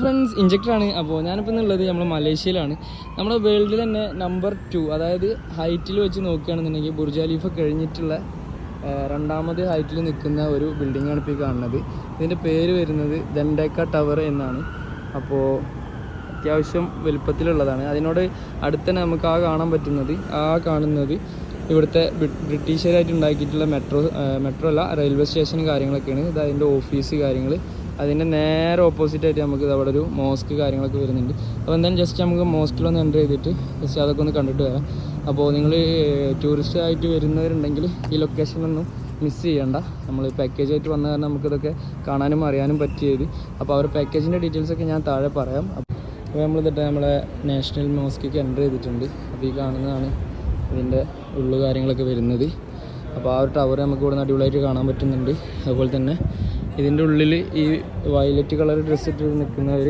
Friends, ഇഞ്ചക്ടറാണ്. അപ്പോൾ ഞാനിപ്പോൾ ഉള്ളത് നമ്മൾ മലേഷ്യയിലാണ്. നമ്മുടെ വേൾഡിൽ തന്നെ നമ്പർ 2, അതായത് ഹൈറ്റിൽ വെച്ച് നോക്കുകയാണെന്നുണ്ടെങ്കിൽ ബുർജ് ഖലീഫ കഴിഞ്ഞിട്ടുള്ള രണ്ടാമത് ഹൈറ്റിൽ നിൽക്കുന്ന ഒരു ബിൽഡിങ്ങാണ് ഇപ്പോൾ ഈ കാണുന്നത്. ഇതിൻ്റെ പേര് വരുന്നത് ദണ്ടേക്ക ടവർ എന്നാണ്. അപ്പോൾ അത്യാവശ്യം വലുപ്പത്തിലുള്ളതാണ്. അതിനോട് അടുത്ത് തന്നെ നമുക്ക് കാണുന്നത് ഇവിടുത്തെ ബ്രിട്ടീഷുകാരായിട്ട് ഉണ്ടാക്കിയിട്ടുള്ള മെട്രോ അല്ല, റെയിൽവേ സ്റ്റേഷനും കാര്യങ്ങളൊക്കെയാണ്. ഇത് അതിൻ്റെ ഓഫീസ് കാര്യങ്ങൾ. അതിൻ്റെ നേരെ ഓപ്പോസിറ്റായിട്ട് നമുക്ക് അവിടെ ഒരു മോസ്ക് കാര്യങ്ങളൊക്കെ വരുന്നുണ്ട്. അപ്പോൾ എന്തായാലും ജസ്റ്റ് നമുക്ക് മോസ്കിലൊന്ന് എൻ്റർ ചെയ്തിട്ട് ജസ്റ്റ് അതൊക്കെ ഒന്ന് കണ്ടിട്ട് വരാം. അപ്പോൾ നിങ്ങൾ ടൂറിസ്റ്റ് ആയിട്ട് വരുന്നവരുണ്ടെങ്കിൽ ഈ ലൊക്കേഷനൊന്നും മിസ് ചെയ്യണ്ട. നമ്മൾ പാക്കേജായിട്ട് വന്ന കാരണം നമുക്കിതൊക്കെ കാണാനും അറിയാനും പറ്റിയത്. അപ്പോൾ അവർ പാക്കേജിൻ്റെ ഡീറ്റെയിൽസൊക്കെ ഞാൻ താഴെ പറയാം. അപ്പോൾ നമ്മളിതിട്ട് നമ്മളെ നാഷണൽ മോസ്കിലേക്ക് എൻ്റർ ചെയ്തിട്ടുണ്ട്. അപ്പോൾ ഈ കാണുന്നതാണ് ഇതിൻ്റെ ഉള്ളു കാര്യങ്ങളൊക്കെ വരുന്നത്. അപ്പോൾ ആ ഒരു ടവർ നമുക്ക് ഇവിടെ നിന്ന് അടിപൊളിയായിട്ട് കാണാൻ പറ്റുന്നുണ്ട്. അതുപോലെ തന്നെ ഇതിൻ്റെ ഉള്ളിൽ ഈ വയലറ്റ് കളർ ഡ്രസ്സ് ഇട്ട് നിൽക്കുന്നവർ